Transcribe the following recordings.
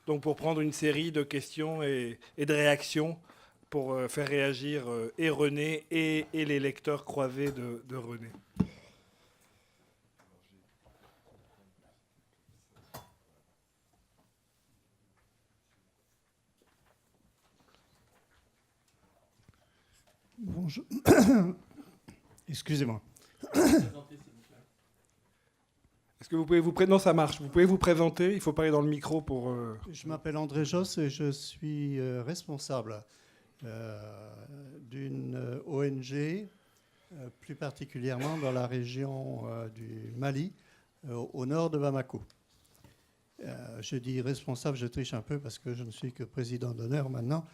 donc pour prendre une série de questions et de réactions pour faire réagir et René et les lecteurs croisés de René. Bonjour. Excusez-moi. Est-ce que vous pouvez vous présenter? Non, ça marche. Vous pouvez vous présenter. Il faut parler dans le micro pour... Je m'appelle André Josse et je suis responsable d'une ONG, plus particulièrement dans la région du Mali, au nord de Bamako. Je dis responsable, je triche un peu parce que je ne suis que président d'honneur maintenant.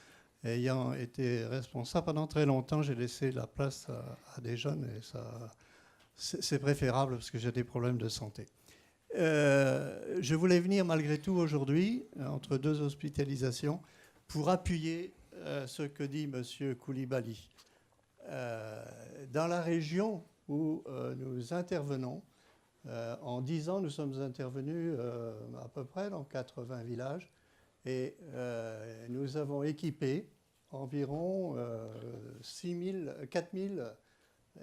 Ayant été responsable pendant très longtemps, j'ai laissé la place à des jeunes et ça, c'est préférable parce que j'ai des problèmes de santé. Je voulais venir malgré tout aujourd'hui, entre deux hospitalisations, pour appuyer ce que dit M. Koulibaly. Dans la région où nous intervenons, en 10 ans, nous sommes intervenus à peu près dans 80 villages et nous avons équipé environ 4 000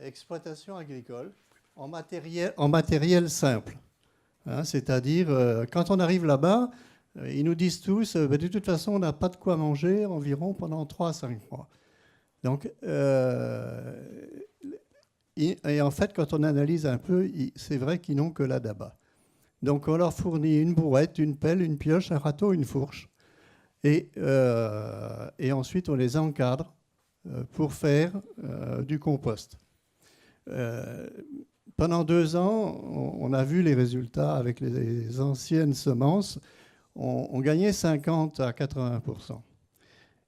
exploitations agricoles en matériel simple. Hein, c'est-à-dire, quand on arrive là-bas, ils nous disent tous, de toute façon, on n'a pas de quoi manger environ pendant 3 à 5 mois. Donc, et en fait, quand on analyse un peu, c'est vrai qu'ils n'ont que la daba. Donc, on leur fournit une bourrette, une pelle, une pioche, un râteau, une fourche. Et ensuite, on les encadre pour faire du compost. Pendant 2 ans, on a vu les résultats avec les anciennes semences. On gagnait 50 à 80%.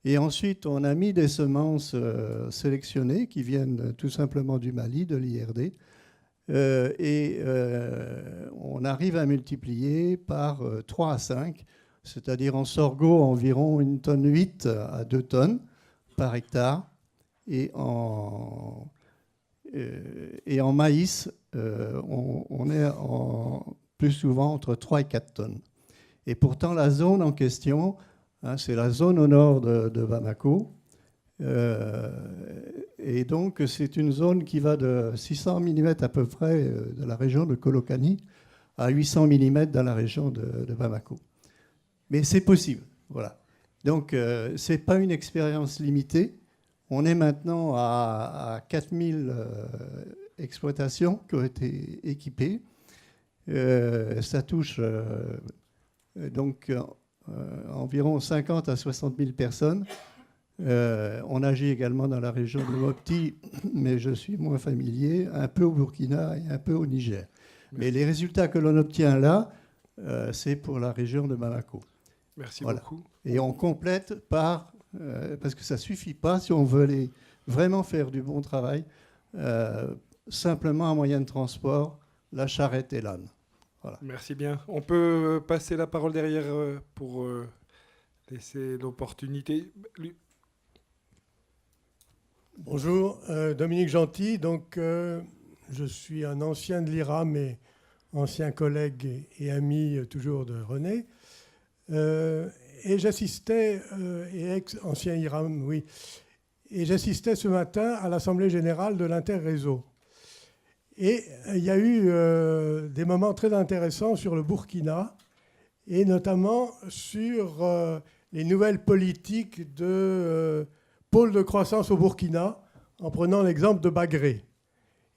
Et ensuite, on a mis des semences sélectionnées qui viennent tout simplement du Mali, de l'IRD. On arrive à multiplier par 3 à 5, c'est-à-dire en sorgho environ 1,8 tonne à 2 tonnes par hectare. Et en maïs, on est plus souvent entre 3 et 4 tonnes. Et pourtant, la zone en question, hein, c'est la zone au nord de Bamako. Et donc, c'est une zone qui va de 600 mm à peu près de la région de Kolokani à 800 mm dans la région de Bamako. Mais c'est possible, voilà. Donc, ce n'est pas une expérience limitée. On est maintenant à 4000 exploitations qui ont été équipées. Ça touche environ 50 à 60 000 personnes. On agit également dans la région de Mopti, mais je suis moins familier, un peu au Burkina et un peu au Niger. Mais les résultats que l'on obtient là, c'est pour la région de Bamako. Merci voilà. beaucoup. Et on complète par, parce que ça ne suffit pas si on veut aller vraiment faire du bon travail, simplement un moyen de transport, la charrette et l'âne. Voilà. Merci bien. On peut passer la parole derrière pour laisser l'opportunité. Bonjour, Dominique Gentil. Donc, je suis un ancien de l'IRA, mais ancien collègue et ami toujours de René. Et j'assistais, ancien IRAM, oui, et j'assistais ce matin à l'Assemblée générale de l'Interréseau. Et il y a eu des moments très intéressants sur le Burkina, et notamment sur les nouvelles politiques de pôle de croissance au Burkina, en prenant l'exemple de Bagré.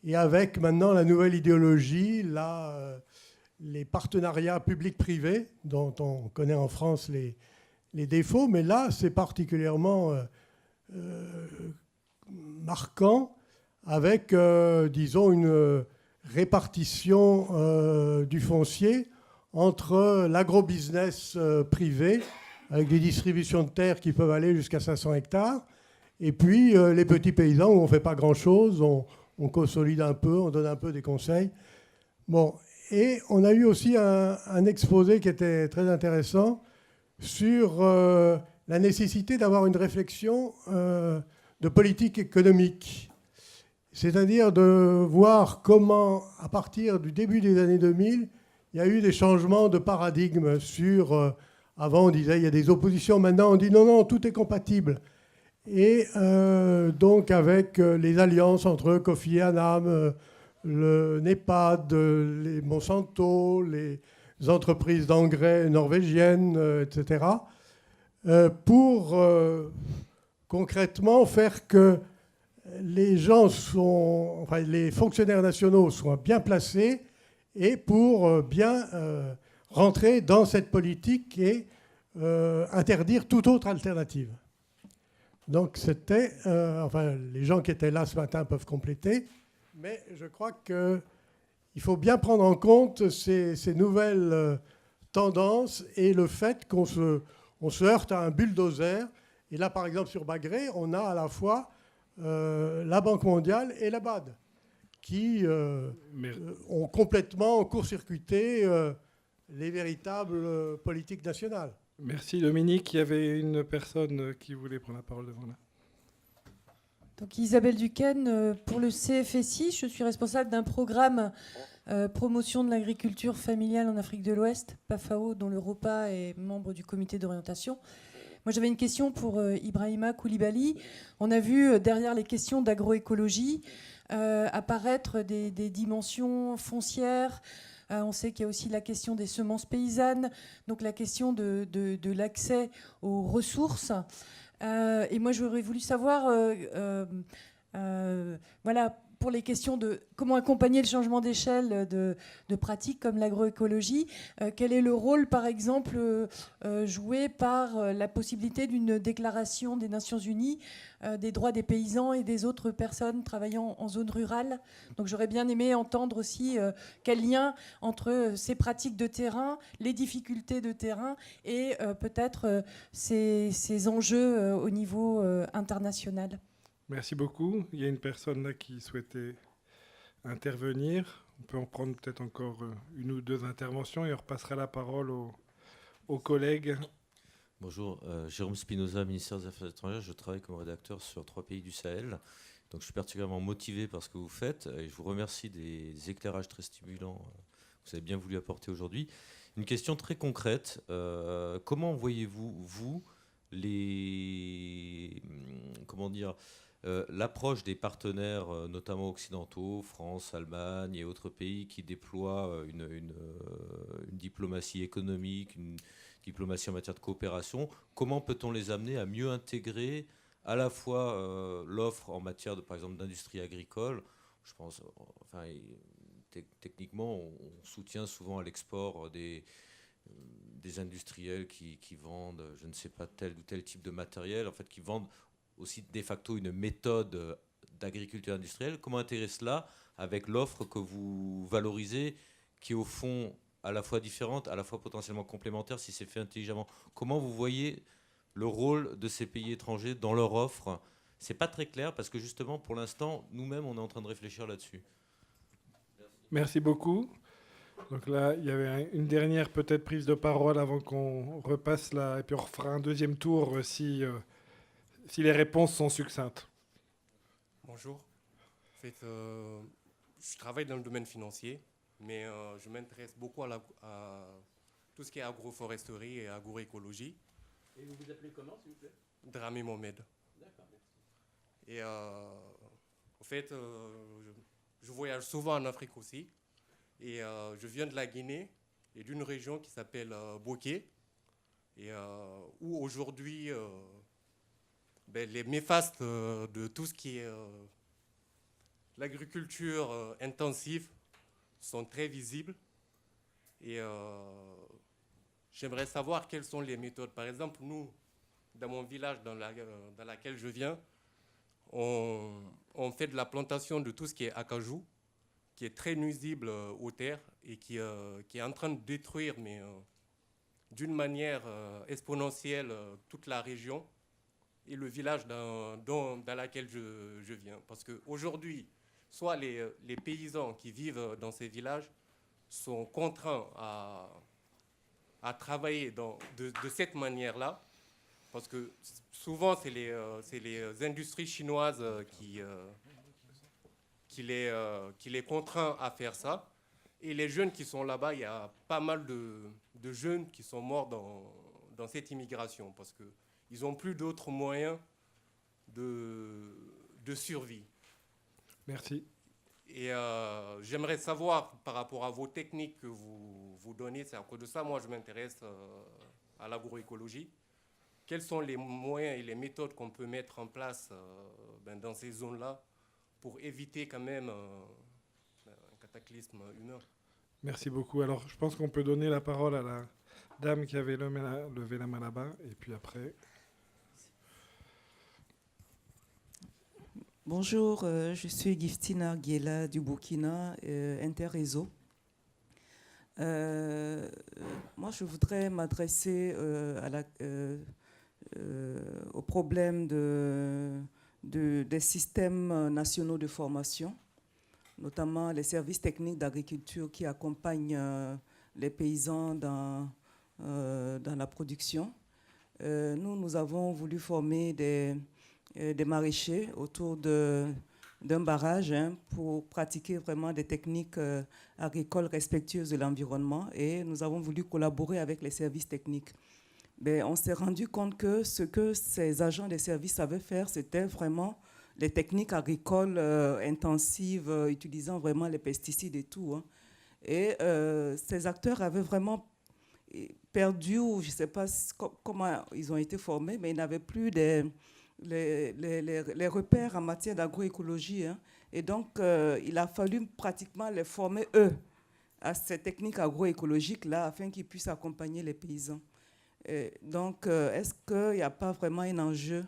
Et avec maintenant la nouvelle idéologie, les partenariats publics-privés, dont on connaît en France les défauts, mais là, c'est particulièrement marquant avec, disons, une répartition du foncier entre l'agrobusiness privé, avec des distributions de terres qui peuvent aller jusqu'à 500 hectares, et puis les petits paysans où on ne fait pas grand-chose, on consolide un peu, on donne un peu des conseils. Bon. Et on a eu aussi un exposé qui était très intéressant sur la nécessité d'avoir une réflexion de politique économique. C'est-à-dire de voir comment, à partir du début des années 2000, il y a eu des changements de paradigme sur Avant, on disait il y a des oppositions. Maintenant, on dit non, non, tout est compatible. Et donc, avec les alliances entre Kofi Annan, le NEPAD, les Monsanto, les entreprises d'engrais norvégiennes, etc., pour concrètement faire que les les fonctionnaires nationaux soient bien placés et pour bien rentrer dans cette politique et interdire toute autre alternative. Donc c'était, les gens qui étaient là ce matin peuvent compléter, mais je crois qu'il faut bien prendre en compte ces nouvelles tendances et le fait qu'on se heurte à un bulldozer. Et là, par exemple, sur Bagré, on a à la fois la Banque mondiale et la BAD qui ont complètement court-circuité les véritables politiques nationales. Merci Dominique. Il y avait une personne qui voulait prendre la parole devant là. Donc Isabelle Duquesne, pour le CFSI, je suis responsable d'un programme promotion de l'agriculture familiale en Afrique de l'Ouest, PAFAO, dont le ROPA est membre du comité d'orientation. Moi, j'avais une question pour Ibrahima Koulibaly. On a vu derrière les questions d'agroécologie apparaître des dimensions foncières. On sait qu'il y a aussi la question des semences paysannes, donc la question de l'accès aux ressources. Et moi, j'aurais voulu savoir, voilà, pour les questions de comment accompagner le changement d'échelle de pratiques comme l'agroécologie, quel est le rôle, par exemple, joué par la possibilité d'une déclaration des Nations Unies des droits des paysans et des autres personnes travaillant en zone rurale. Donc j'aurais bien aimé entendre aussi quel lien entre ces pratiques de terrain, les difficultés de terrain et peut-être ces enjeux au niveau international. Merci beaucoup. Il y a une personne là qui souhaitait intervenir. On peut en prendre peut-être encore une ou deux interventions et on repassera la parole aux collègues. Bonjour, Jérôme Spinoza, ministère des Affaires étrangères. Je travaille comme rédacteur sur 3 pays du Sahel. Donc je suis particulièrement motivé par ce que vous faites et je vous remercie des éclairages très stimulants que vous avez bien voulu apporter aujourd'hui. Une question très concrète. Comment voyez-vous, l'approche des partenaires, notamment occidentaux, France, Allemagne et autres pays qui déploient une diplomatie économique, une diplomatie en matière de coopération, comment peut-on les amener à mieux intégrer à la fois l'offre en matière, par exemple, d'industrie agricole. Je pense, techniquement, on soutient souvent à l'export des industriels qui vendent, je ne sais pas, tel ou tel type de matériel, en fait, qui vendent aussi de facto une méthode d'agriculture industrielle. Comment intégrer cela avec l'offre que vous valorisez, qui est au fond à la fois différente, à la fois potentiellement complémentaire si c'est fait intelligemment. Comment vous voyez le rôle de ces pays étrangers dans leur offre? C'est pas très clair parce que justement, pour l'instant, nous-mêmes, on est en train de réfléchir là-dessus. Merci beaucoup. Donc là, il y avait une dernière peut-être prise de parole avant qu'on repasse là, et puis on refera un deuxième tour si les réponses sont succinctes. Bonjour. En fait, je travaille dans le domaine financier, mais je m'intéresse beaucoup à tout ce qui est agroforesterie et agroécologie. Et vous vous appelez comment, s'il vous plaît? Dramé Mohamed. D'accord, merci. Et en fait, je voyage souvent en Afrique aussi. Et je viens de la Guinée et d'une région qui s'appelle Boké, et où aujourd'hui les méfastes de tout ce qui est l'agriculture intensive sont très visibles. Et j'aimerais savoir quelles sont les méthodes. Par exemple, nous, dans mon village dans laquelle je viens, on fait de la plantation de tout ce qui est acajou, qui est très nuisible aux terres et qui est en train de détruire, mais d'une manière exponentielle, toute la région et le village dans lequel je viens. Parce qu'aujourd'hui, soit les paysans qui vivent dans ces villages sont contraints à travailler de cette manière-là, parce que souvent, c'est les industries chinoises qui les contraint à faire ça. Et les jeunes qui sont là-bas, il y a pas mal de jeunes qui sont morts dans cette immigration, parce qu'ils n'ont plus d'autres moyens de survie. Merci. Et j'aimerais savoir, par rapport à vos techniques que vous donnez, c'est à cause de ça, moi je m'intéresse à l'agroécologie. Quels sont les moyens et les méthodes qu'on peut mettre en place dans ces zones-là pour éviter quand même un cataclysme humain? Merci beaucoup. Alors, je pense qu'on peut donner la parole à la dame qui avait levé la main là-bas, et puis après... Bonjour, je suis Giftina Guiela du Burkina, Interréseau. Moi, je voudrais m'adresser au problème des systèmes nationaux de formation, notamment les services techniques d'agriculture qui accompagnent les paysans dans la production. Nous avons voulu former des maraîchers autour d'un barrage pour pratiquer vraiment des techniques agricoles respectueuses de l'environnement, et nous avons voulu collaborer avec les services techniques. Mais on s'est rendu compte que ce que ces agents des services savaient faire, c'était vraiment les techniques agricoles intensives, utilisant vraiment les pesticides et tout. Et ces acteurs avaient vraiment perdu, ou je ne sais pas comment ils ont été formés, mais ils n'avaient plus les repères en matière d'agroécologie. Et donc, il a fallu pratiquement les former, eux, à ces techniques agroécologiques-là, afin qu'ils puissent accompagner les paysans. Et donc, est-ce qu'il n'y a pas vraiment un enjeu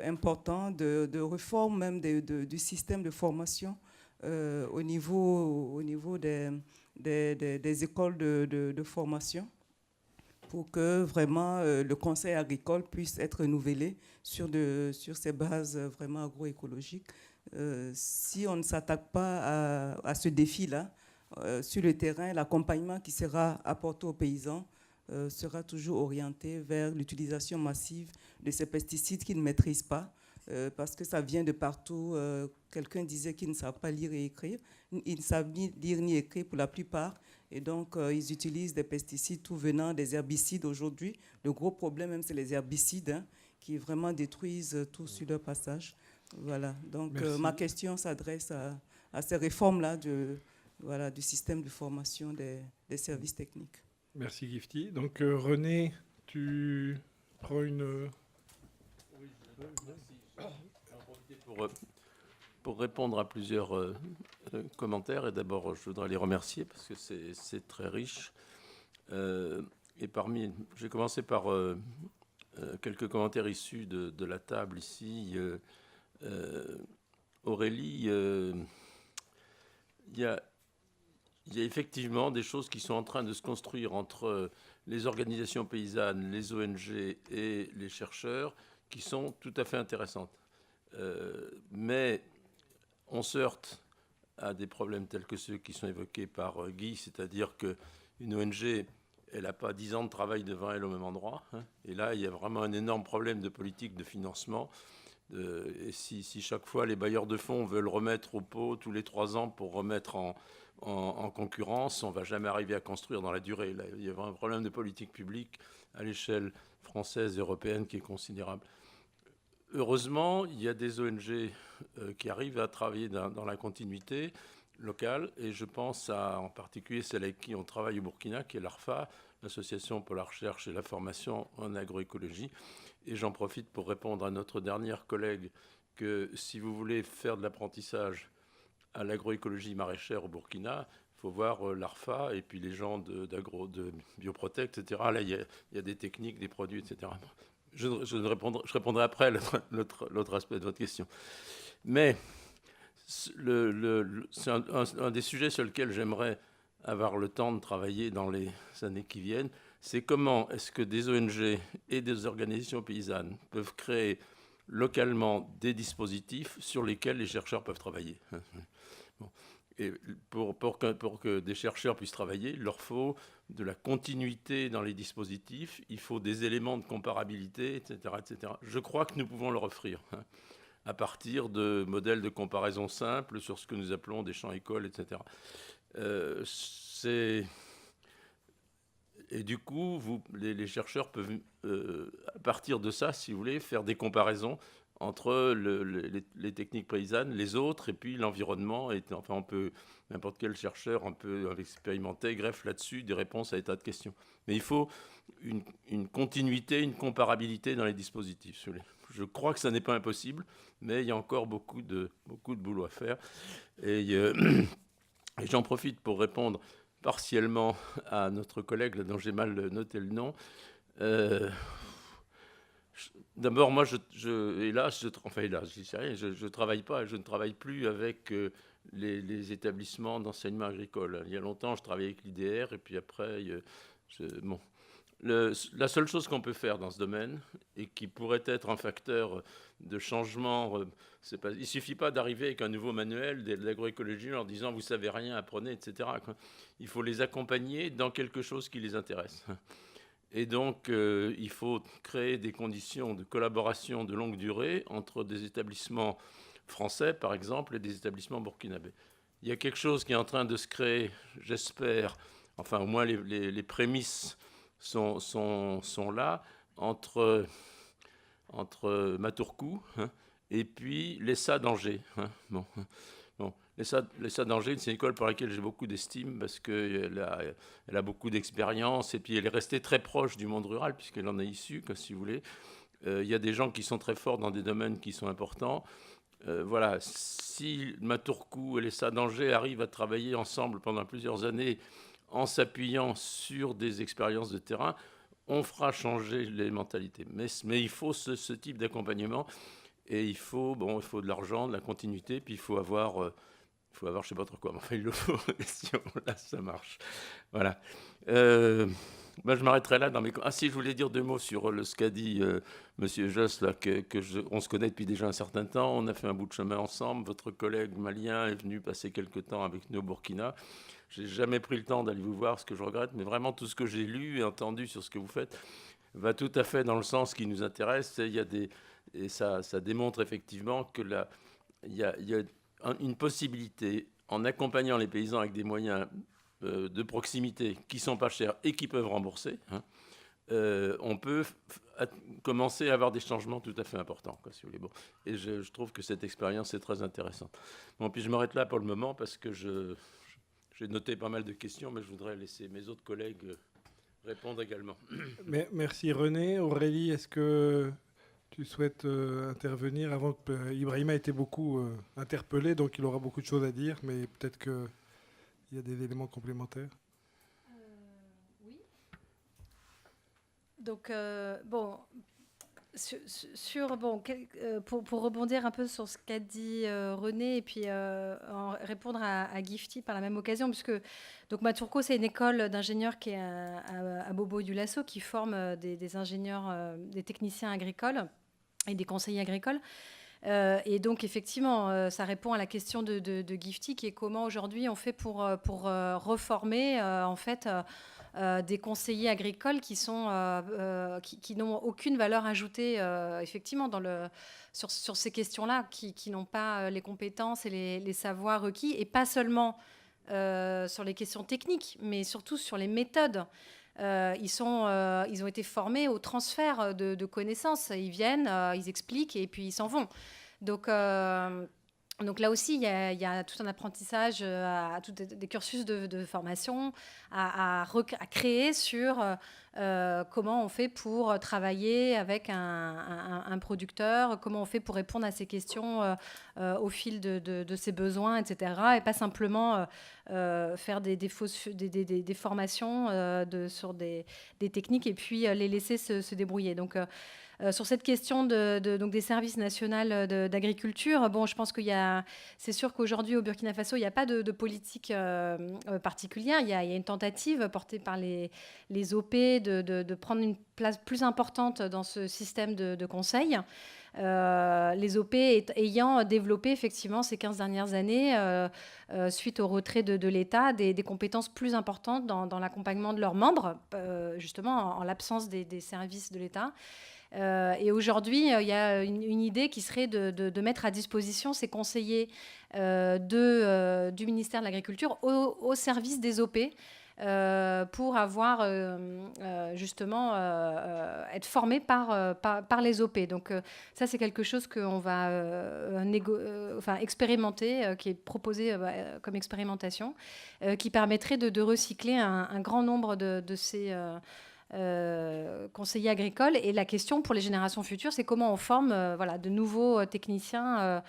important de réforme même du système de formation au niveau des écoles de formation, pour que vraiment le conseil agricole puisse être renouvelé sur ces bases vraiment agroécologiques? Si on ne s'attaque pas à ce défi-là, sur le terrain, l'accompagnement qui sera apporté aux paysans sera toujours orienté vers l'utilisation massive de ces pesticides qu'ils ne maîtrisent pas, parce que ça vient de partout. Quelqu'un disait qu'ils ne savent pas lire et écrire. Ils ne savent ni lire ni écrire pour la plupart. Et donc, ils utilisent des pesticides tout venant des herbicides aujourd'hui. Le gros problème, même, c'est les herbicides qui vraiment détruisent tout sur leur passage. Voilà. Donc, ma question s'adresse à ces réformes-là du système de formation des services techniques. Merci, Gifty. Donc, René, tu prends une... Oui, merci. Pour répondre à plusieurs commentaires, et d'abord, je voudrais les remercier parce que c'est très riche. Et j'ai commencé par quelques commentaires issus de la table ici. Aurélie, il y a effectivement des choses qui sont en train de se construire entre les organisations paysannes, les ONG et les chercheurs, qui sont tout à fait intéressantes. Mais on se heurte à des problèmes tels que ceux qui sont évoqués par Guy, c'est-à-dire qu'une ONG, elle n'a pas 10 ans de travail devant elle au même endroit. Et là, il y a vraiment un énorme problème de politique de financement. Et si chaque fois les bailleurs de fonds veulent remettre au pot tous les 3 ans pour remettre en concurrence, on ne va jamais arriver à construire dans la durée. Là, il y a un problème de politique publique à l'échelle française et européenne qui est considérable. Heureusement, il y a des ONG qui arrivent à travailler dans la continuité locale, et je pense en particulier celle avec qui on travaille au Burkina, qui est l'ARFA, l'Association pour la recherche et la formation en agroécologie. Et j'en profite pour répondre à notre dernière collègue que si vous voulez faire de l'apprentissage à l'agroécologie maraîchère au Burkina, il faut voir l'ARFA et puis les gens de Bioprotect, etc. Là, il y a des techniques, des produits, etc. Je répondrai après l'autre aspect de votre question. Mais c'est un des sujets sur lesquels j'aimerais avoir le temps de travailler dans les années qui viennent. C'est comment est-ce que des ONG et des organisations paysannes peuvent créer localement des dispositifs sur lesquels les chercheurs peuvent travailler. Bon. Et pour que des chercheurs puissent travailler, il leur faut de la continuité dans les dispositifs, il faut des éléments de comparabilité, etc., etc. Je crois que nous pouvons leur offrir, à partir de modèles de comparaison simples sur ce que nous appelons des champs écoles, etc. Et du coup, les chercheurs peuvent, à partir de ça, si vous voulez, faire des comparaisons entre les techniques paysannes, les autres, et puis l'environnement. Enfin, n'importe quel chercheur un peu expérimenté greffe là-dessus des réponses à des tas de questions. Mais il faut une continuité, une comparabilité dans les dispositifs, si vous voulez. Je crois que ça n'est pas impossible, mais il y a encore beaucoup de boulot à faire. Et j'en profite pour répondre partiellement à notre collègue, là, dont j'ai mal noté le nom. D'abord, moi, je travaille pas, je ne travaille plus avec les établissements d'enseignement agricole. Il y a longtemps, je travaillais avec l'IDR, et puis après, bon. La seule chose qu'on peut faire dans ce domaine, et qui pourrait être un facteur de changement, il ne suffit pas d'arriver avec un nouveau manuel de l'agroécologie en leur disant « vous ne savez rien, apprenez », etc. Il faut les accompagner dans quelque chose qui les intéresse. Et donc, il faut créer des conditions de collaboration de longue durée entre des établissements français, par exemple, et des établissements burkinabés. Il y a quelque chose qui est en train de se créer, j'espère, enfin au moins les prémices sont là, entre Matourkou et puis l'ESA d'Angers. Bon. L'ESA d'Angers, c'est une école pour laquelle j'ai beaucoup d'estime parce qu'elle a beaucoup d'expérience et puis elle est restée très proche du monde rural puisqu'elle en est issue, si vous voulez. Il y a des gens qui sont très forts dans des domaines qui sont importants. Voilà, si Matourkou et l'ESA d'Angers arrivent à travailler ensemble pendant plusieurs années en s'appuyant sur des expériences de terrain, on fera changer les mentalités. Mais il faut ce type d'accompagnement et il faut de l'argent, de la continuité, puis il faut avoir je ne sais pas trop quoi, mais enfin il le faut, là ça marche. Voilà. Je m'arrêterai là dans mes... Ah si, je voulais dire 2 mots sur ce qu'a dit Monsieur Josse, là, on se connaît depuis déjà un certain temps, on a fait un bout de chemin ensemble, votre collègue malien est venu passer quelques temps avec nous au Burkina. Je n'ai jamais pris le temps d'aller vous voir, ce que je regrette, mais vraiment tout ce que j'ai lu et entendu sur ce que vous faites va tout à fait dans le sens qui nous intéresse. Et ça démontre effectivement que il y a une possibilité, en accompagnant les paysans avec des moyens de proximité qui ne sont pas chers et qui peuvent rembourser, on peut commencer à avoir des changements tout à fait importants, si vous voulez. Bon. Et je trouve que cette expérience est très intéressante. Bon, puis je m'arrête là pour le moment parce que j'ai noté pas mal de questions, mais je voudrais laisser mes autres collègues répondre également. Merci René. Aurélie, est-ce que tu souhaites intervenir avant que Ibrahima a été beaucoup interpellé, donc il aura beaucoup de choses à dire, mais peut-être qu'il y a des éléments complémentaires. Oui. Donc, pour rebondir un peu sur ce qu'a dit René et puis répondre à Gifty par la même occasion, puisque donc Matourkou, c'est une école d'ingénieurs qui est à Bobo-Dioulasso qui forme des ingénieurs, des techniciens agricoles et des conseillers agricoles. Et donc, effectivement, ça répond à la question de Gifty, qui est comment aujourd'hui on fait pour reformer en fait des conseillers agricoles qui n'ont aucune valeur ajoutée effectivement sur ces questions-là, qui n'ont pas les compétences et les savoirs requis, et pas seulement sur les questions techniques, mais surtout sur les méthodes. Ils ont été formés au transfert de connaissances. Ils viennent, ils expliquent et puis ils s'en vont. Donc là aussi, il y a tout un apprentissage, tout des cursus de formation à créer sur comment on fait pour travailler avec un producteur, comment on fait pour répondre à ces questions au fil de ses besoins, etc. Et pas simplement faire des formations sur des techniques et puis les laisser se débrouiller. Donc, sur cette question donc des services nationaux d'agriculture, bon, je pense c'est sûr qu'aujourd'hui au Burkina Faso, il n'y a pas de politique particulière. Il y a une tentative portée par les OP de prendre une place plus importante dans ce système de conseil. Les OP ayant développé effectivement ces 15 dernières années, suite au retrait de l'État, des compétences plus importantes dans l'accompagnement de leurs membres, justement en l'absence des services de l'État. Et aujourd'hui, il y a une idée qui serait de mettre à disposition ces conseillers du ministère de l'Agriculture au service des OP, pour avoir justement être formés par les OP. Donc ça, c'est quelque chose qu'on va expérimenter, qui est proposé comme expérimentation, qui permettrait de recycler un grand nombre de ces conseillers agricoles. Et la question pour les générations futures, c'est comment on forme de nouveaux techniciens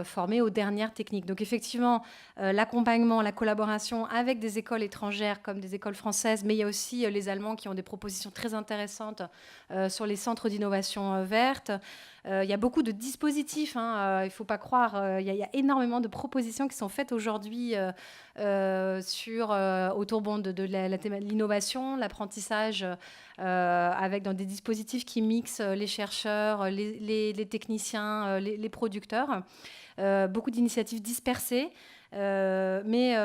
formés aux dernières techniques. Donc effectivement, l'accompagnement, la collaboration avec des écoles étrangères comme des écoles françaises, mais il y a aussi les Allemands qui ont des propositions très intéressantes sur les centres d'innovation verte. Il y a beaucoup de dispositifs, il ne faut pas croire, il y a énormément de propositions qui sont faites aujourd'hui autour de l'innovation, l'apprentissage, dans des dispositifs qui mixent les chercheurs, les techniciens, les producteurs. Beaucoup d'initiatives dispersées, mais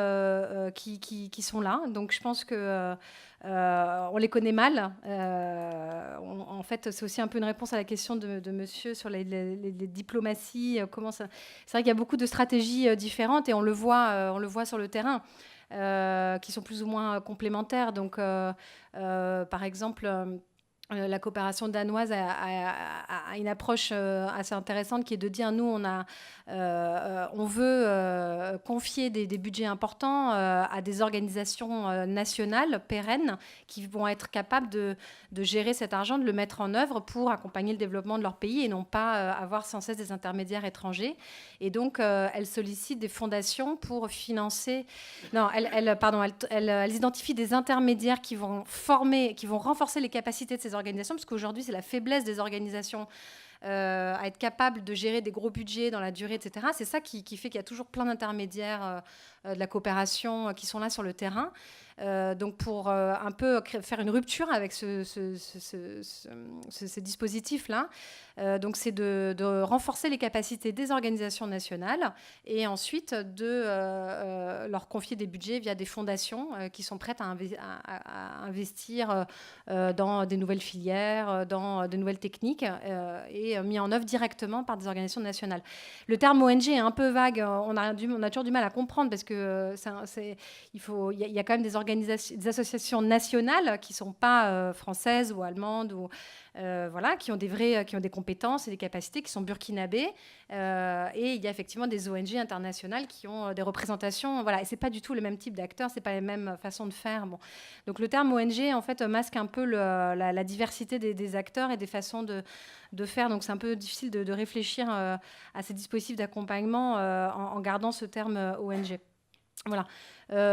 qui sont là. Donc je pense que on les connaît mal. En fait, c'est aussi un peu une réponse à la question de monsieur sur les diplomaties. C'est vrai qu'il y a beaucoup de stratégies différentes et on le voit sur le terrain, qui sont plus ou moins complémentaires. Donc, par exemple, la coopération danoise a une approche assez intéressante qui est de dire, nous, on veut confier des budgets importants à des organisations nationales pérennes qui vont être capables de gérer cet argent, de le mettre en œuvre pour accompagner le développement de leur pays et non pas avoir sans cesse des intermédiaires étrangers. Et donc, elle sollicite des fondations pour financer... Non, elles identifient des intermédiaires qui vont renforcer les capacités de ces organisations, parce qu'aujourd'hui, c'est la faiblesse des organisations à être capable de gérer des gros budgets dans la durée, etc. C'est ça qui fait qu'il y a toujours plein d'intermédiaires de la coopération qui sont là sur le terrain. Donc pour un peu faire une rupture avec ces dispositifs-là, donc c'est de renforcer les capacités des organisations nationales et ensuite de leur confier des budgets via des fondations qui sont prêtes à investir dans des nouvelles filières, dans de nouvelles techniques et mis en œuvre directement par des organisations nationales. Le terme ONG est un peu vague, on a toujours du mal à comprendre parce que il y a quand même des associations nationales qui ne sont pas françaises ou allemandes ou qui ont des compétences et des capacités, qui sont burkinabés. Et il y a effectivement des ONG internationales qui ont des représentations. Voilà, et c'est pas du tout le même type d'acteurs, c'est pas les mêmes façons de faire. Bon. Donc le terme ONG en fait masque un peu la diversité des acteurs et des façons de faire. Donc c'est un peu difficile de réfléchir à ces dispositifs d'accompagnement en gardant ce terme ONG. Voilà.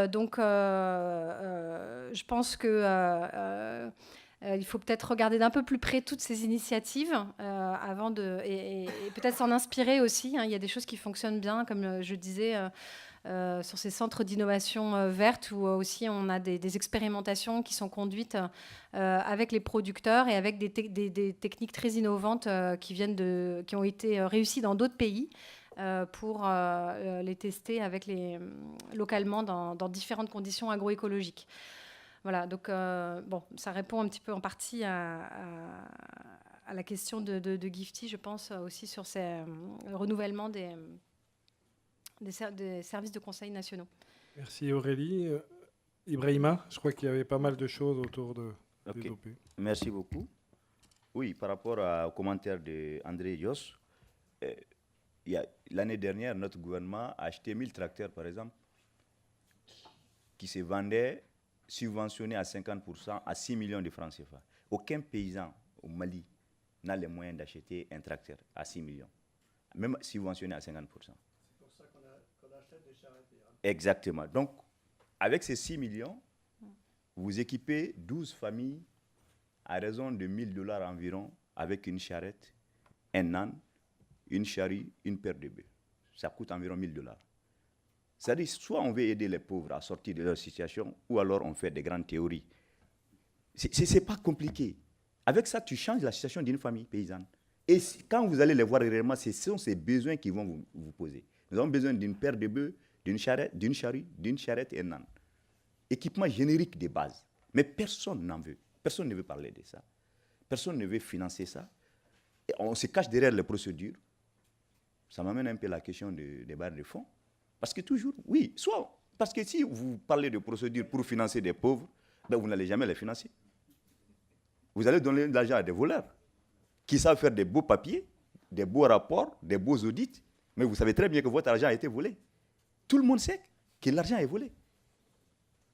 Donc, je pense que il faut peut-être regarder d'un peu plus près toutes ces initiatives avant et peut-être s'en inspirer aussi. Il y a des choses qui fonctionnent bien, comme je disais, sur ces centres d'innovation verte, où aussi on a des expérimentations qui sont conduites avec les producteurs et avec des techniques très innovantes qui ont été réussies dans d'autres pays. Pour les tester localement dans différentes conditions agroécologiques. Voilà, donc ça répond un petit peu en partie à la question de Gifty, je pense aussi sur le renouvellement des services de conseil nationaux. Merci Aurélie. Ibrahima, je crois qu'il y avait pas mal de choses autour des OP. Merci beaucoup. Oui, par rapport au commentaire d'André Yos, l'année dernière, notre gouvernement a acheté 1000 tracteurs, par exemple, qui se vendaient subventionnés à 50% à 6 millions de francs CFA. Aucun paysan au Mali n'a les moyens d'acheter un tracteur à 6 millions, même subventionné à 50%. C'est pour ça qu'on achète des charrettes. Exactement. Donc, avec ces 6 millions, vous équipez 12 familles à raison de $1000 environ avec une charrette, un âne, une charrue, une paire de bœufs. Ça coûte environ $1000. C'est-à-dire, soit on veut aider les pauvres à sortir de leur situation, ou alors on fait des grandes théories. Ce n'est pas compliqué. Avec ça, tu changes la situation d'une famille paysanne. Et quand vous allez les voir réellement, ce sont ces besoins qui vont vous poser. Nous avons besoin d'une paire de bœufs, d'une charrue, d'une charrette et un âne. Équipement générique de base. Mais personne n'en veut. Personne ne veut parler de ça. Personne ne veut financer ça. Et on se cache derrière les procédures. Ça m'amène un peu à la question des barres de fonds. Parce que toujours, oui, soit Parce que si vous parlez de procédures pour financer des pauvres, ben vous n'allez jamais les financer. Vous allez donner de l'argent à des voleurs qui savent faire des beaux papiers, des beaux rapports, des beaux audits, mais vous savez très bien que votre argent a été volé. Tout le monde sait que l'argent est volé.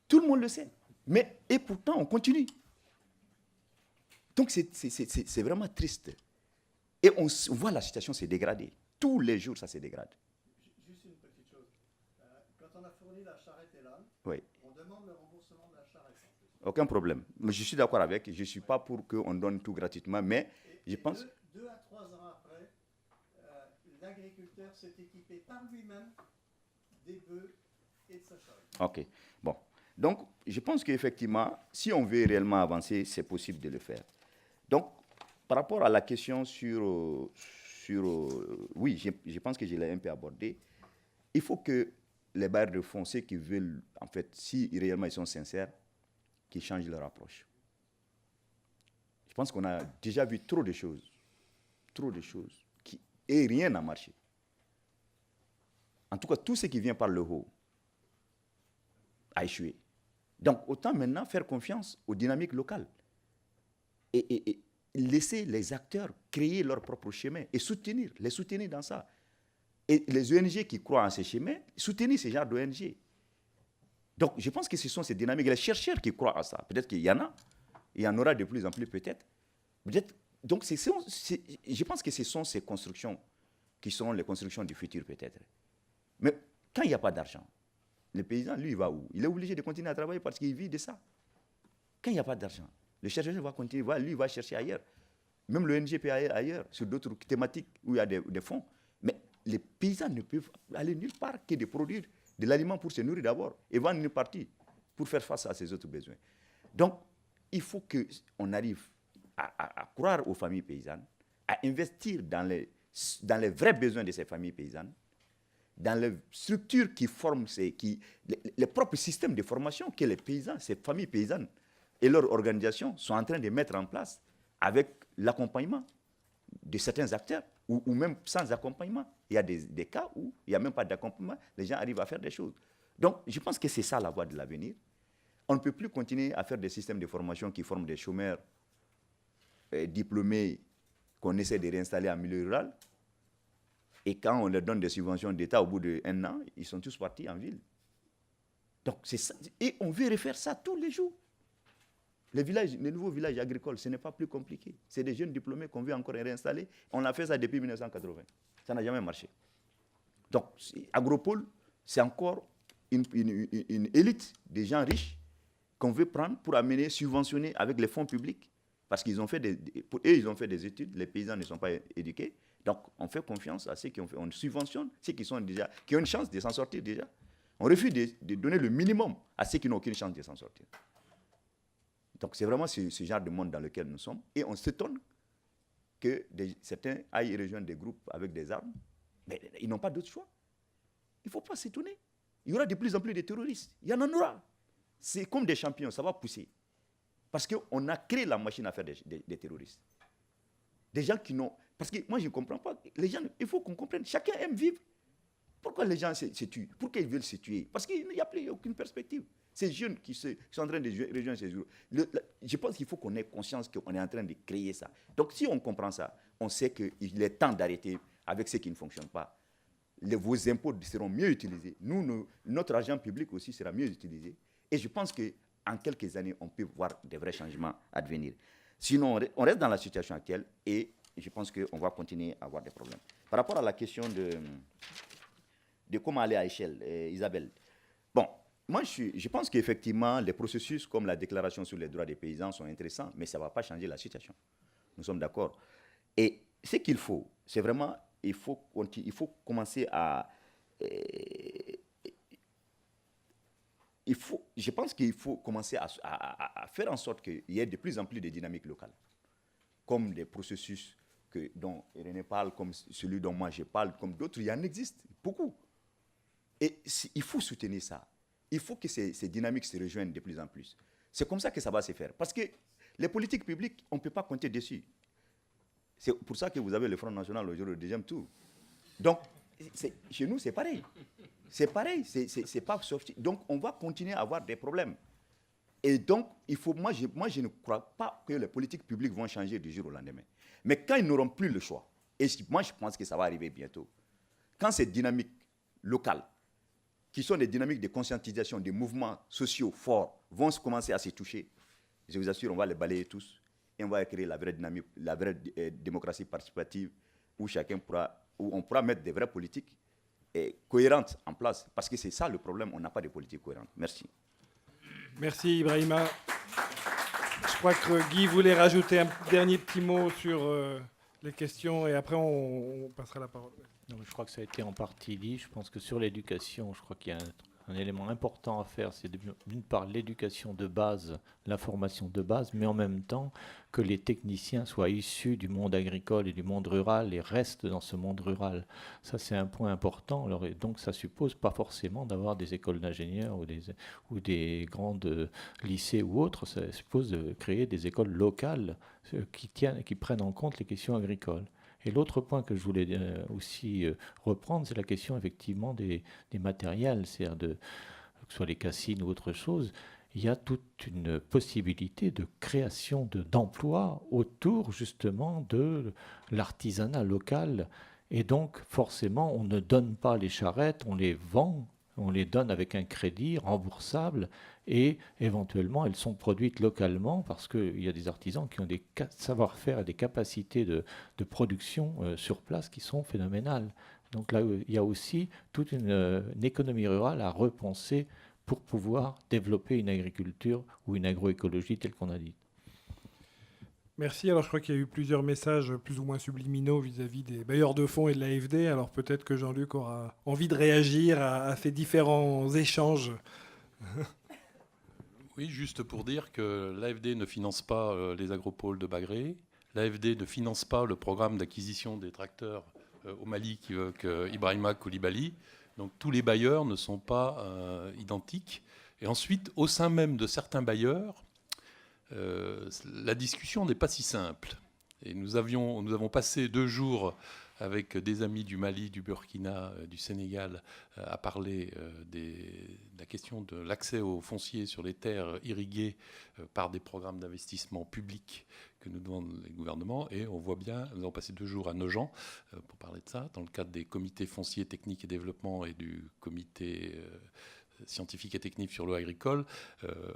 Tout le monde le sait. Mais, et pourtant, on continue. Donc, c'est vraiment triste. Et on voit la situation se dégrader. Tous les jours, ça se dégrade. Juste une petite chose. Quand on a fourni la charrette et l'âne, Oui. on demande le remboursement de la charrette. Aucun problème. Mais je suis d'accord avec. Je ne suis pas pour qu'on donne tout gratuitement, mais je pense... 2 à 3 ans après, l'agriculteur s'est équipé par lui-même des bœufs et de sa charrette. OK. Bon. Donc, je pense qu'effectivement, si on veut réellement avancer, c'est possible de le faire. Donc, par rapport à la question sur oui, je pense que je l'ai un peu abordé. Il faut que les bailleurs de fonds, ceux qui veulent, en fait, si réellement ils sont sincères, qu'ils changent leur approche. Je pense qu'on a déjà vu trop de choses, et rien n'a marché. En tout cas, tout ce qui vient par le haut a échoué. Donc, autant maintenant faire confiance aux dynamiques locales et laisser les acteurs créer leur propre chemin et les soutenir dans ça. Et les ONG qui croient en ces chemins, soutenir ces genres d'ONG. Donc, je pense que ce sont ces dynamiques, les chercheurs qui croient à ça. Peut-être qu'il y en a, il y en aura de plus en plus peut-être. Donc, je pense que ce sont ces constructions qui sont les constructions du futur peut-être. Mais quand il n'y a pas d'argent, le paysan, lui, il va où? Il est obligé de continuer à travailler parce qu'il vit de ça. Quand il n'y a pas d'argent, le chercheur va continuer, lui, il va chercher ailleurs. Même l'ONG peut aller ailleurs, sur d'autres thématiques où il y a des fonds. Mais les paysans ne peuvent aller nulle part que de produire de l'aliment pour se nourrir d'abord et vendre une partie pour faire face à ses autres besoins. Donc, il faut qu'on arrive à croire aux familles paysannes, à investir dans les vrais besoins de ces familles paysannes, dans les structures qui forment les propres systèmes de formation que les paysans, ces familles paysannes et leurs organisations sont en train de mettre en place avec l'accompagnement de certains acteurs ou même sans accompagnement. Il y a des cas où il n'y a même pas d'accompagnement, les gens arrivent à faire des choses. Donc, je pense que c'est ça la voie de l'avenir. On ne peut plus continuer à faire des systèmes de formation qui forment des chômeurs diplômés qu'on essaie de réinstaller en milieu rural. Et quand on leur donne des subventions d'État au bout d'1 an, ils sont tous partis en ville. Donc, c'est ça. Et on veut refaire ça tous les jours. Les nouveaux villages agricoles, ce n'est pas plus compliqué. C'est des jeunes diplômés qu'on veut encore réinstaller. On a fait ça depuis 1980. Ça n'a jamais marché. Donc, Agropole, c'est encore une élite des gens riches qu'on veut prendre pour amener, subventionner avec les fonds publics. Parce qu'ils ont fait ils ont fait des études, les paysans ne sont pas éduqués. Donc, on fait confiance à ceux qui ont fait. On subventionne ceux qui ont une chance de s'en sortir déjà. On refuse de donner le minimum à ceux qui n'ont aucune chance de s'en sortir. Donc, c'est vraiment ce genre de monde dans lequel nous sommes. Et on s'étonne que certains aillent rejoindre des groupes avec des armes. Mais ils n'ont pas d'autre choix. Il ne faut pas s'étonner. Il y aura de plus en plus de terroristes. Il y en aura. C'est comme des champignons, ça va pousser. Parce qu'on a créé la machine à faire des terroristes. Des gens qui n'ont... Parce que moi, je ne comprends pas. Les gens, il faut qu'on comprenne. Chacun aime vivre. Pourquoi les gens se tuent? Pourquoi ils veulent se tuer? Parce qu'il n'y a plus aucune perspective. Ces jeunes qui sont en train de rejoindre ces jours. Je pense qu'il faut qu'on ait conscience qu'on est en train de créer ça. Donc, si on comprend ça, on sait qu'il est temps d'arrêter avec ce qui ne fonctionne pas. Vos impôts seront mieux utilisés. Notre argent public aussi sera mieux utilisé. Et je pense qu'en quelques années, on peut voir des vrais changements advenir. Sinon, on reste dans la situation actuelle et je pense qu'on va continuer à avoir des problèmes. Par rapport à la question de comment aller à échelle, Isabelle, bon, moi, je pense qu'effectivement, les processus comme la déclaration sur les droits des paysans sont intéressants, mais ça ne va pas changer la situation. Nous sommes d'accord. Et ce qu'il faut, c'est vraiment, il faut commencer à... je pense qu'il faut commencer à faire en sorte qu'il y ait de plus en plus de dynamiques locales, comme des processus dont René parle, comme celui dont moi je parle, comme d'autres, il y en existe beaucoup. Et il faut soutenir ça. Il faut que ces dynamiques se rejoignent de plus en plus. C'est comme ça que ça va se faire. Parce que les politiques publiques, on ne peut pas compter dessus. C'est pour ça que vous avez le Front National aujourd'hui, le deuxième tour. Donc, Chez nous, c'est pareil. C'est pareil, c'est pas sorti. Donc, on va continuer à avoir des problèmes. Et donc, moi, je ne crois pas que les politiques publiques vont changer du jour au lendemain. Mais quand ils n'auront plus le choix, et moi, je pense que ça va arriver bientôt, quand ces dynamiques locales, qui sont des dynamiques de conscientisation, des mouvements sociaux forts, vont commencer à se toucher, je vous assure, on va les balayer tous, et on va créer la vraie dynamique, la vraie démocratie participative, où on pourra mettre des vraies politiques cohérentes en place. Parce que c'est ça le problème, on n'a pas de politique cohérente. Merci. Merci Ibrahima. Je crois que Guy voulait rajouter un dernier petit mot sur les questions et après on passera la parole. Non, je crois que ça a été en partie dit. Je pense que sur l'éducation, je crois qu'il y a un élément important à faire, c'est d'une part l'éducation de base, l'information de base, mais en même temps que les techniciens soient issus du monde agricole et du monde rural et restent dans ce monde rural. Ça, c'est un point important. Alors, et donc, ça suppose pas forcément d'avoir des écoles d'ingénieurs ou des grandes lycées ou autres. Ça suppose de créer des écoles locales qui prennent en compte les questions agricoles. Et l'autre point que je voulais aussi reprendre, c'est la question effectivement des matériels, c'est-à-dire que ce soit les cassines ou autre chose. Il y a toute une possibilité de création d'emplois autour justement de l'artisanat local. Et donc forcément, on ne donne pas les charrettes, on les vend, on les donne avec un crédit remboursable et éventuellement elles sont produites localement parce qu'il y a des artisans qui ont des savoir-faire et des capacités de production sur place qui sont phénoménales. Donc là, il y a aussi toute une économie rurale à repenser pour pouvoir développer une agriculture ou une agroécologie telle qu'on a dit. Merci. Alors, je crois qu'il y a eu plusieurs messages plus ou moins subliminaux vis-à-vis des bailleurs de fonds et de l'AFD. Alors, peut-être que Jean-Luc aura envie de réagir à ces différents échanges. Oui, juste pour dire que l'AFD ne finance pas les agropoles de Bagré. L'AFD ne finance pas le programme d'acquisition des tracteurs au Mali qu'évoque Ibrahima Coulibaly. Donc, tous les bailleurs ne sont pas identiques. Et ensuite, au sein même de certains bailleurs, la discussion n'est pas si simple. Et nous avons passé 2 jours avec des amis du Mali, du Burkina, du Sénégal, à parler de la question de l'accès au foncier sur les terres irriguées par des programmes d'investissement publics que nous demandent les gouvernements. Et on voit bien, nous avons passé 2 jours à Nogent pour parler de ça, dans le cadre des comités fonciers, techniques et développement et du comité scientifique et technique sur l'eau agricole,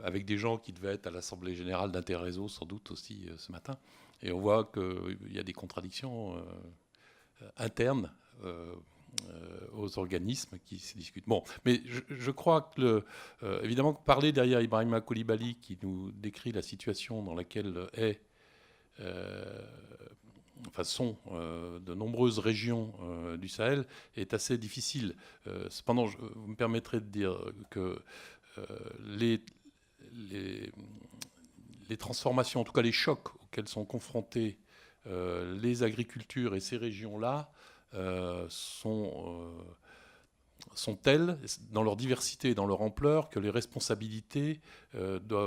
avec des gens qui devaient être à l'Assemblée générale d'Interréseau, sans doute aussi ce matin. Et on voit qu'il y a des contradictions internes aux organismes qui se discutent. Bon, mais je crois que, évidemment, parler derrière Ibrahima Coulibaly, qui nous décrit la situation dans laquelle sont de nombreuses régions du Sahel, est assez difficile. Cependant, vous me permettrez de dire que les transformations, en tout cas les chocs auxquels sont confrontés les agricultures et ces régions-là sont telles, dans leur diversité et dans leur ampleur, que les responsabilités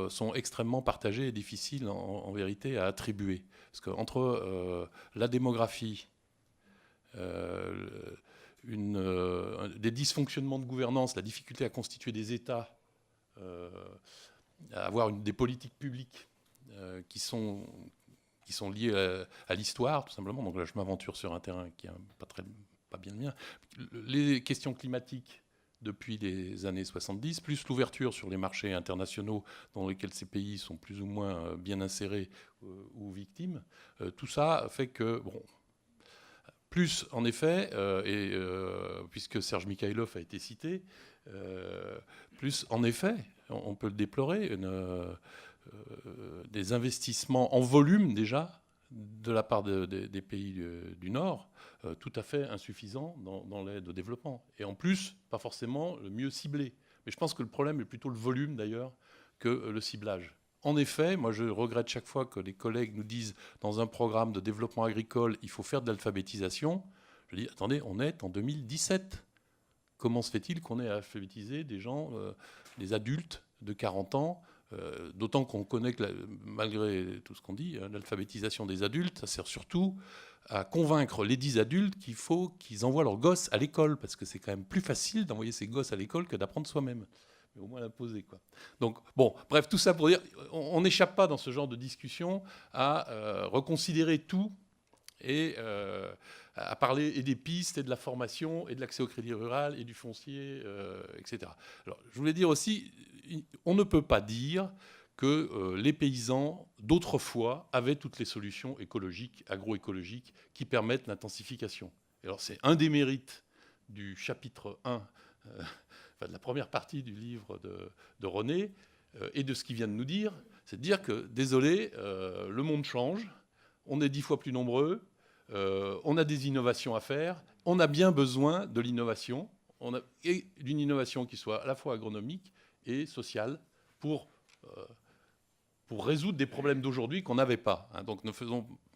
sont extrêmement partagées et difficiles en vérité à attribuer. Parce qu'entre la démographie, des dysfonctionnements de gouvernance, la difficulté à constituer des États, à avoir des politiques publiques qui sont liées à l'histoire, tout simplement. Donc là, je m'aventure sur un terrain qui n'est pas bien le mien. Les questions climatiques depuis les années 70, plus l'ouverture sur les marchés internationaux dans lesquels ces pays sont plus ou moins bien insérés ou victimes, tout ça fait que, bon, plus en effet, puisque Serge Mikhaïlov a été cité, plus en effet, on peut le déplorer, des investissements en volume déjà de la part des pays du Nord, tout à fait insuffisants dans l'aide au développement. Et en plus, pas forcément le mieux ciblé. Mais je pense que le problème est plutôt le volume d'ailleurs que le ciblage. En effet, moi je regrette chaque fois que les collègues nous disent dans un programme de développement agricole, il faut faire de l'alphabétisation. Je dis, attendez, on est en 2017. Comment se fait-il qu'on ait à alphabétiser des gens, des adultes de 40 ans, d'autant qu'on connaît que, malgré tout ce qu'on dit, l'alphabétisation des adultes, ça sert surtout à convaincre les 10 adultes qu'il faut qu'ils envoient leurs gosses à l'école, parce que c'est quand même plus facile d'envoyer ses gosses à l'école que d'apprendre soi-même. Mais au moins l'imposer, quoi. Donc, bon, bref, tout ça pour dire, on n'échappe pas dans ce genre de discussion à reconsidérer tout et à parler et des pistes et de la formation et de l'accès au crédit rural et du foncier, etc. Alors, je voulais dire aussi, on ne peut pas dire que les paysans d'autrefois avaient toutes les solutions écologiques, agroécologiques, qui permettent l'intensification. Alors c'est un des mérites du chapitre 1, de la première partie du livre de René, et de ce qu'il vient de nous dire, c'est de dire que, désolé, le monde change, on est 10 fois plus nombreux, on a des innovations à faire, on a bien besoin de l'innovation, et d'une innovation qui soit à la fois agronomique et sociale pour résoudre des problèmes d'aujourd'hui qu'on n'avait pas. Donc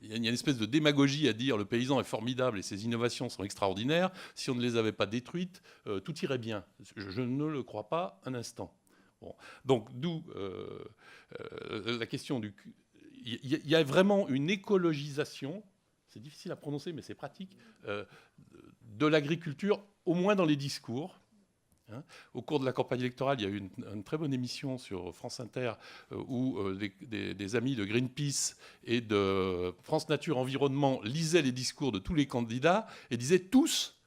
il y a une espèce de démagogie à dire le paysan est formidable et ses innovations sont extraordinaires. Si on ne les avait pas détruites, tout irait bien. Je ne le crois pas un instant. Bon. Donc d'où la question du... Il y a vraiment une écologisation, c'est difficile à prononcer mais c'est pratique, de l'agriculture, au moins dans les discours. Au cours de la campagne électorale, il y a eu une très bonne émission sur France Inter où des amis de Greenpeace et de France Nature Environnement lisaient les discours de tous les candidats et disaient tous,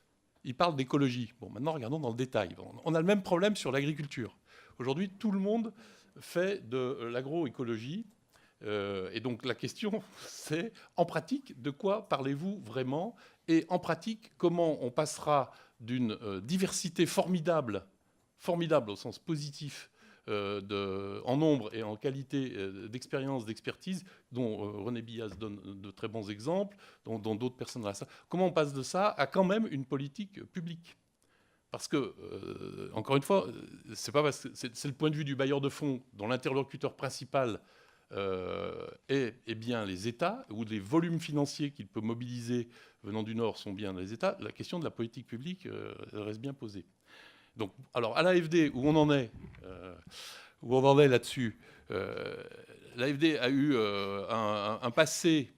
ils parlent d'écologie. Bon, maintenant, regardons dans le détail. On a le même problème sur l'agriculture. Aujourd'hui, tout le monde fait de l'agroécologie. Et donc la question, c'est, en pratique, de quoi parlez-vous vraiment? Et en pratique, comment on passera d'une diversité formidable au sens positif, en nombre et en qualité d'expérience, d'expertise, dont René Billaz donne de très bons exemples, dont d'autres personnes dans la salle. Comment on passe de ça à quand même une politique publique? Parce que, encore une fois, c'est pas parce que c'est le point de vue du bailleur de fonds, dont l'interlocuteur principal est bien les États, ou les volumes financiers qu'il peut mobiliser venant du Nord sont bien les États, la question de la politique publique reste bien posée. Donc, alors, à l'AFD, où on en est là-dessus, l'AFD a eu un passé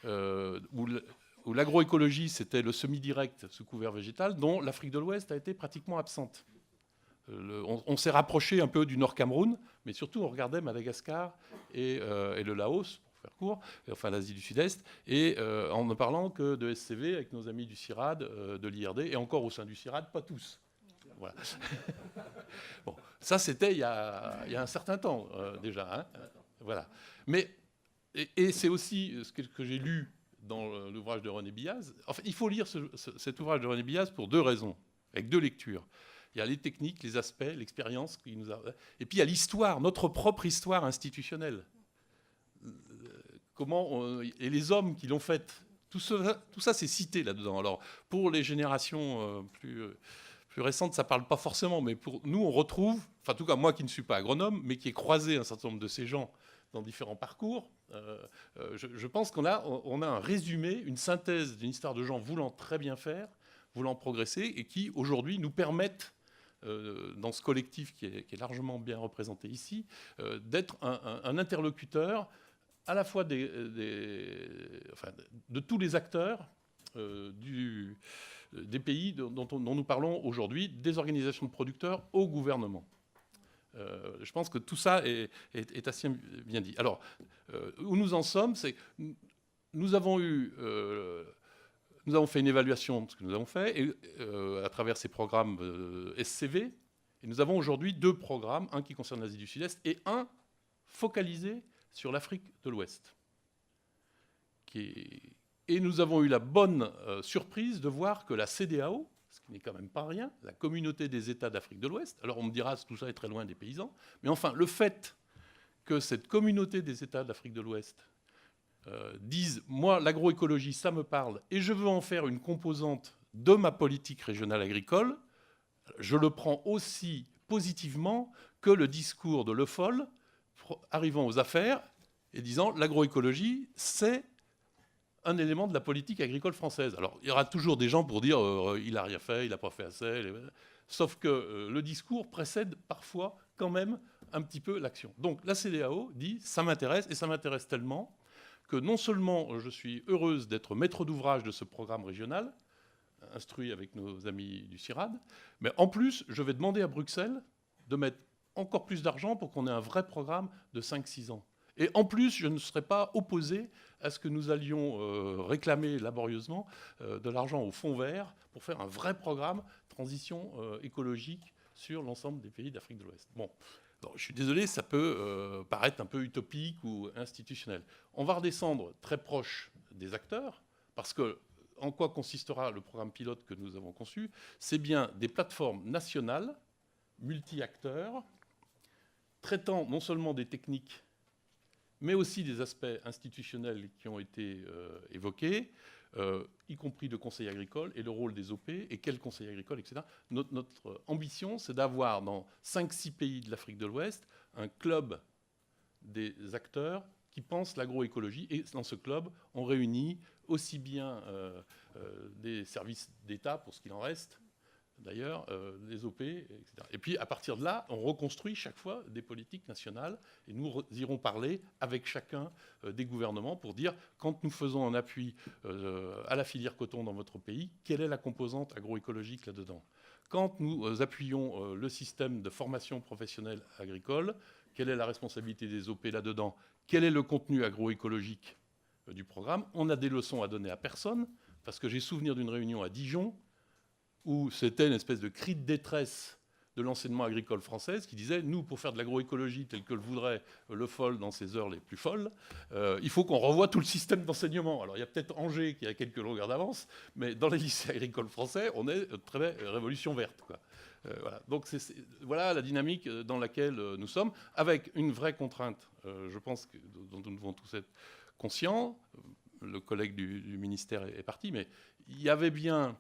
où l'agroécologie, c'était le semi-direct sous couvert végétal, dont l'Afrique de l'Ouest a été pratiquement absente. On s'est rapproché un peu du Nord Cameroun, mais surtout on regardait Madagascar et le Laos, pour faire court, enfin l'Asie du Sud-Est, et en ne parlant que de SCV avec nos amis du CIRAD, de l'IRD, et encore au sein du CIRAD, pas tous. Voilà. Bon, ça c'était il y a un certain temps déjà. Hein. Voilà. Mais, et c'est aussi ce que j'ai lu dans l'ouvrage de René Billaz. En fait, il faut lire cet ouvrage de René Billaz pour deux raisons, avec deux lectures. Il y a les techniques, les aspects, l'expérience qui nous a... Et puis il y a l'histoire, notre propre histoire institutionnelle. Et les hommes qui l'ont faite. Tout ça c'est cité là-dedans. Alors, pour les générations plus récentes, ça ne parle pas forcément, mais pour nous, on retrouve, enfin, en tout cas, moi qui ne suis pas agronome, mais qui ai croisé un certain nombre de ces gens dans différents parcours, je pense qu'on a un résumé, une synthèse d'une histoire de gens voulant très bien faire, voulant progresser, et qui, aujourd'hui, nous permettent, dans ce collectif qui est largement bien représenté ici, d'être un interlocuteur à la fois de tous les acteurs des pays dont nous parlons aujourd'hui, des organisations de producteurs au gouvernement. Je pense que tout ça est assez bien dit. Alors, où nous en sommes, c'est que nous avons fait une évaluation de ce que nous avons fait à travers ces programmes SCV. Et nous avons aujourd'hui deux programmes, un qui concerne l'Asie du Sud-Est et un focalisé sur l'Afrique de l'Ouest. Et nous avons eu la bonne surprise de voir que la CEDEAO, ce qui n'est quand même pas rien, la communauté des États d'Afrique de l'Ouest, alors on me dira que tout ça est très loin des paysans, mais enfin, le fait que cette communauté des États d'Afrique de l'Ouest disent « moi, l'agroécologie, ça me parle, et je veux en faire une composante de ma politique régionale agricole », je le prends aussi positivement que le discours de Le Foll arrivant aux affaires et disant « l'agroécologie, c'est un élément de la politique agricole française ». Alors, il y aura toujours des gens pour dire il n'a rien fait, il n'a pas fait assez. Sauf que le discours précède parfois quand même un petit peu l'action. Donc, la CEDEAO dit « ça m'intéresse, et ça m'intéresse tellement que non seulement je suis heureuse d'être maître d'ouvrage de ce programme régional, instruit avec nos amis du CIRAD, mais en plus, je vais demander à Bruxelles de mettre encore plus d'argent pour qu'on ait un vrai programme de 5-6 ans. Et en plus, je ne serais pas opposé à ce que nous allions réclamer laborieusement de l'argent au Fonds vert pour faire un vrai programme transition écologique sur l'ensemble des pays d'Afrique de l'Ouest. Bon, alors, je suis désolé, ça peut paraître un peu utopique ou institutionnel. On va redescendre très proche des acteurs, parce que en quoi consistera le programme pilote que nous avons conçu? C'est bien des plateformes nationales, multi-acteurs, traitant non seulement des techniques, mais aussi des aspects institutionnels qui ont été évoqués, y compris de conseil agricole, et le rôle des OP, et quel conseil agricole, etc. Notre ambition, c'est d'avoir dans 5-6 pays de l'Afrique de l'Ouest un club des acteurs qui pensent l'agroécologie. Et dans ce club, on réunit aussi bien des services d'État, pour ce qu'il en reste, d'ailleurs, les OP, etc. Et puis, à partir de là, on reconstruit chaque fois des politiques nationales et nous irons parler avec chacun des gouvernements pour dire, quand nous faisons un appui à la filière coton dans votre pays, quelle est la composante agroécologique là-dedans? Quand nous appuyons le système de formation professionnelle agricole, quelle est la responsabilité des OP là-dedans? Quel est le contenu agroécologique du programme? On a des leçons à donner à personne, parce que j'ai souvenir d'une réunion à Dijon, où c'était une espèce de cri de détresse de l'enseignement agricole française qui disait, nous, pour faire de l'agroécologie tel que le voudrait Le Foll dans ses heures les plus folles, il faut qu'on revoie tout le système d'enseignement. Alors, il y a peut-être Angers qui a quelques longueurs d'avance, mais dans les lycées agricoles français, on est très révolution verte, quoi. Voilà. Donc, voilà la dynamique dans laquelle nous sommes, avec une vraie contrainte, je pense, dont nous devons tous être conscients. Le collègue du ministère est parti, mais il y avait bien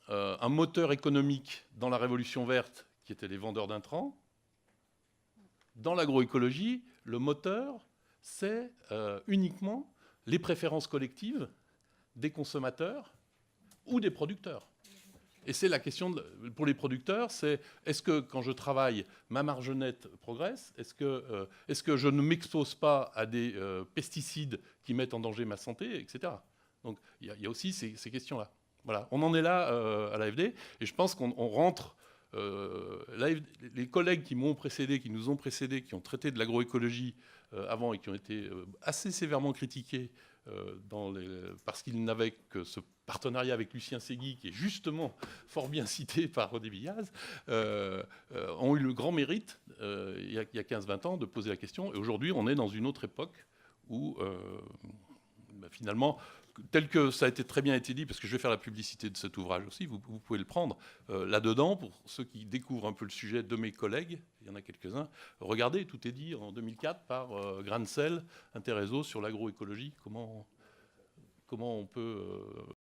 un moteur économique dans la révolution verte qui était les vendeurs d'intrants. Dans l'agroécologie, le moteur, c'est uniquement les préférences collectives des consommateurs ou des producteurs. Et c'est la question, pour les producteurs, c'est est-ce que quand je travaille, ma marge nette progresse? Est-ce que je ne m'expose pas à des pesticides qui mettent en danger ma santé, etc. Donc il y a aussi ces questions-là. Voilà, on en est là à l'AFD, et je pense qu'on rentre. Les collègues qui m'ont précédé, qui nous ont précédés, qui ont traité de l'agroécologie avant et qui ont été assez sévèrement critiqués parce qu'ils n'avaient que ce partenariat avec Lucien Segui, qui est justement fort bien cité par René Villaz, ont eu le grand mérite, il y a 15-20 ans, de poser la question. Et aujourd'hui, on est dans une autre époque où, finalement, tel que ça a très bien été dit, parce que je vais faire la publicité de cet ouvrage aussi, vous pouvez le prendre là-dedans, pour ceux qui découvrent un peu le sujet de mes collègues, il y en a quelques-uns. Regardez, tout est dit en 2004 par Grancel, Intereso, sur l'agroécologie, comment on peut